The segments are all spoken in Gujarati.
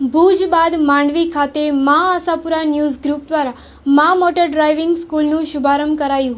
ભુજ બાદ માંડવી ખાતે મા આશાપુરા ન્યૂઝ ગ્રુપ દ્વારા મા મોટર ડ્રાઇવિંગ સ્કૂલનું શુભારંભ કરાયું.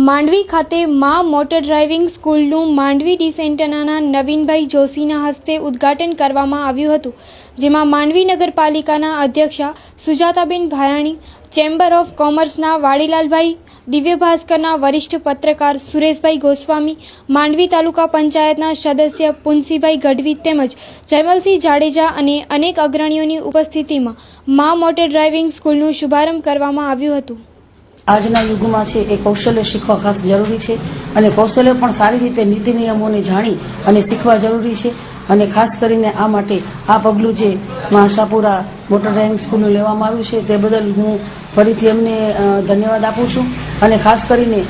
માંડવી ખાતે મા મોટર ડ્રાઇવિંગ સ્કૂલનું માંડવી ડિસેન્ટનાના નવીનભાઈ જોશીના હસ્તે ઉદ્ઘાટન કરવામાં આવ્યું હતું, જેમાં માંડવી નગરપાલિકાના અધ્યક્ષા સુજાતાબેન ભાયાણી, ચેમ્બર ઓફ કોમર્સના વાડીલાલભાઈ, દિવ્ય ભાસ્કરના વરિષ્ઠ પત્રકાર સુરેશભાઈ ગોસ્વામી, માંડવી તાલુકા પંચાયતના સદસ્ય પુનસીભાઈ ગઢવી તેમજ જયમલસિંહ જાડેજા અને અનેક અગ્રણીઓની ઉપસ્થિતિમાં મા મોટર ડ્રાઇવિંગ સ્કૂલનું શુભારંભ કરવામાં આવ્યું હતું. આજના યુગમાં છે એ કૌશલ્ય શીખવા ખાસ જરૂરી છે અને કૌશલ્ય પણ સારી રીતે નીતિ નિયમોને જાણી અને શીખવા જરૂરી છે. અને ખાસ કરીને આ માટે આ પગલું જે મા આશાપુરા મોટર ડ્રાઇવિંગ સ્કૂલનું લેવામાં આવ્યું છે તે બદલ હું ફરીથી એમને ધન્યવાદ આપું છું. અને ખાસ કરીને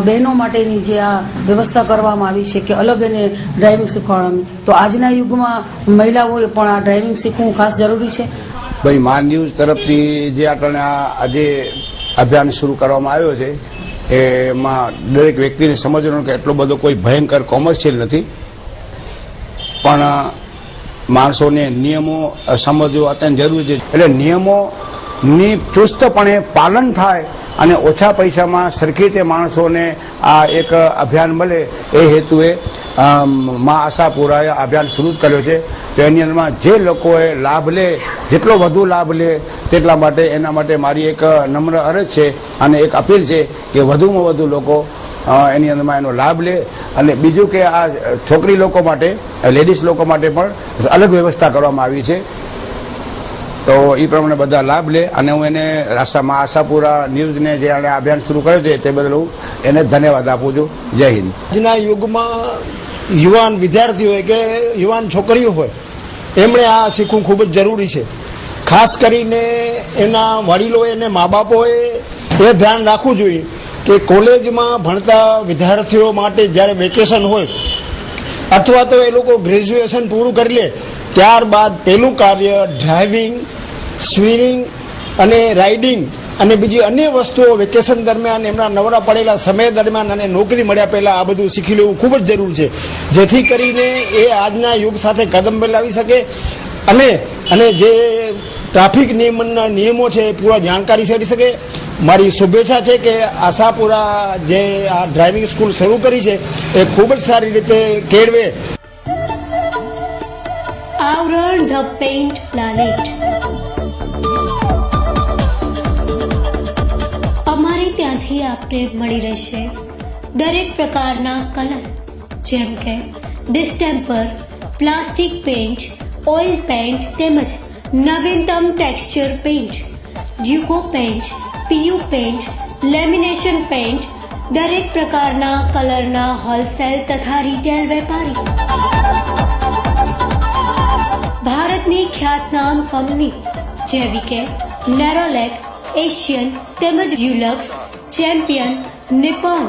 બહેનો માટેની જે આ વ્યવસ્થા કરવામાં આવી છે કે અલગ એને ડ્રાઇવિંગ શીખવાડવાની, તો આજના યુગમાં મહિલાઓએ પણ આ ડ્રાઇવિંગ શીખવું ખાસ જરૂરી છે. ભાઈ મા ન્યૂઝ તરફથી જે આપણને આજે અભિયાન શરૂ કરવામાં આવ્યો છે એમાં દરેક વ્યક્તિને સમજવાનું કે એટલો બધો કોઈ ભયંકર કોમર્શિયલ નથી, પણ માણસોને નિયમો સમજવો અત્યંત જરૂરી છે. એટલે નિયમોની ચુસ્તપણે પાલન થાય અને ઓછા પૈસામાં સરખી રીતે માણસોને આ એક અભિયાન મળે એ હેતુએ મા આશાપુરાએ અભિયાન શરૂ કર્યો છે. તો એની અંદરમાં જે લોકોએ લાભ લે, જેટલો વધુ લાભ લે તેટલા માટે એના માટે મારી એક નમ્ર અરજ છે અને એક અપીલ છે કે વધુમાં વધુ લોકો એની અંદરમાં એનો લાભ લે. અને બીજું કે આ છોકરી લોકો માટે, લેડીઝ લોકો માટે પણ અલગ વ્યવસ્થા કરવામાં આવી છે, તો એ પ્રમાણે બધા લાભ લે. અને હું એને મા આશાપુરા ન્યૂઝને જે અભિયાન શરૂ કર્યું છે તે બદલ હું એને ધન્યવાદ આપું છું. જય હિન્દ. આજના યુગમાં યુવાન વિદ્યાર્થીઓ હોય કે યુવાન છોકરીઓ હોય એમણે આ શીખવું ખૂબ જ જરૂરી છે. ખાસ કરીને એના વડીલોએ અને મા બાપોએ એ ધ્યાન રાખવું જોઈએ કે કોલેજમાં ભણતા વિદ્યાર્થીઓ માટે જ્યારે વેકેશન હોય અથવા તો એ લોકો ગ્રેજ્યુએશન પૂરું કરી લે ત્યારબાદ પહેલું કાર્ય ડ્રાઇવિંગ, સ્વિમિંગ અને રાઇડિંગ અને બીજી અન્ય વસ્તુઓ વેકેશન દરમિયાન એમના નવરા પડેલા સમય દરમિયાન અને નોકરી મળ્યા પહેલા આ બધું શીખી લેવું ખૂબ જ જરૂર છે, જેથી કરીને એ આજના યુગ સાથે કદમ મિલાવી શકે અને જે ટ્રાફિક નિયમનના નિયમો છે એ પૂરા જાણકારી શેરી શકે. મારી શુભેચ્છા છે કે આશાપુરા જે આ ડ્રાઇવિંગ સ્કૂલ શરૂ કરી છે એ ખૂબ જ સારી રીતે કેળવે. આવરણ ધ પેઇન્ટ પ્લાનેટ. અમારે ત્યાંથી આપને મળી રહેશે દરેક પ્રકારના કલર, જેમ કે distemper, plastic paint, oil paint તેમજ નવીનતમ texture paint, duco paint, PU paint, lamination paint, દરેક પ્રકારના કલરના હોલસેલ તથા રિટેલ વેપારી. ભારતની ખ્યાતનામ કંપની જેવી કે નેરોલેક, એશિયન તેમજ ડ્યુલક્સ, ચેમ્પિયન, નિપોન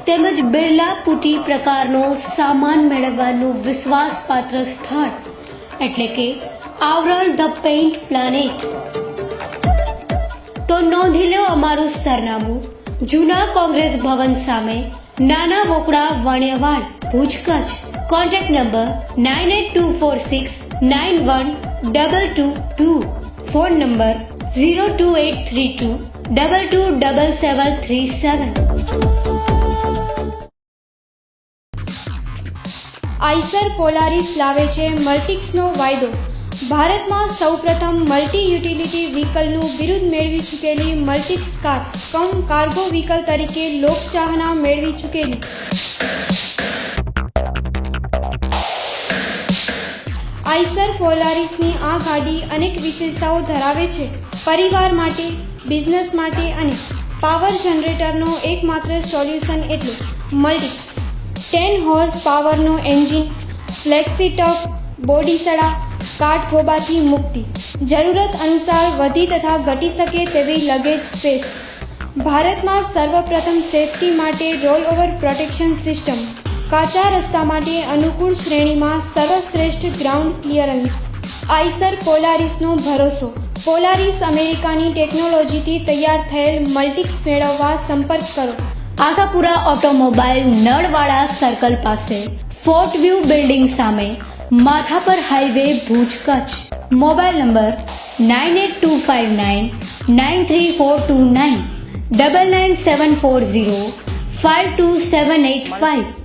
તેમજ બિરલા પુટી પ્રકારનો સામાન મેળવવાનું વિશ્વાસપાત્ર સ્થળ એટલે કે આવરણ ધ પેઇન્ટ પ્લાનેટ. તો નોંધી લો અમારું સરનામું: જૂના કોંગ્રેસ ભવન સામે, નાના વોકડા, Vaniyavad, Bhuj, Kutch. Contact number 9824691222. Phone number 02832227737. Eicher Polaris લાવે છે મલ્ટિક્સનો વાયદો. ભારતમાં સૌપ્રથમ મલ્ટી યુટિલિટી વ્હીકલનું બિરુદ મેળવી ચૂકેલી મલ્ટિક્સ કાર કાર્ગો વ્હીકલ તરીકે લોકચાહના મેળવી ચૂકેલી આઈસર પોલારિસની આ ગાડી અનેક વિશેષતાઓ ધરાવે છે. પરિવાર માટે, બિઝનેસ માટે અને પાવર જનરેટરનો એકમાત્ર સોલ્યુશન એટલે મલ્ટિક્સ. 10 હોર્સ પાવરનો એન્જિન, ફ્લેક્સી ટફ બોડી સડા, કાટ ગોબાથી મુક્તિ, જરૂરત અનુસાર વધી તથા ઘટી શકે તેવી લગેજ સ્પેસ. ભારતમાં સર્વપ્રથમ સેફટી માટે રોલ ઓવર પ્રોટેક્શન સિસ્ટમ. કાચા રસ્તા માટે અનુકૂળ શ્રેણીમાં સર્વશ્રેષ્ઠ ગ્રાઉન્ડ ક્લિયરન્સ. આઈસર પોલારિસનો ભરોસો. પોલારિસ અમેરિકાની ટેકનોલોજીથી તૈયાર થયેલ મલ્ટિક્સ મેળવવા સંપર્ક કરો. આશાપુરા ઓટોમોબાઈલ, નળવાડા સર્કલ પાસે, ફોર્ટ વ્યૂ બિલ્ડિંગ સામે, Madhapar highway Bhuj Kutch. Mobile number 9825993429 99740527885.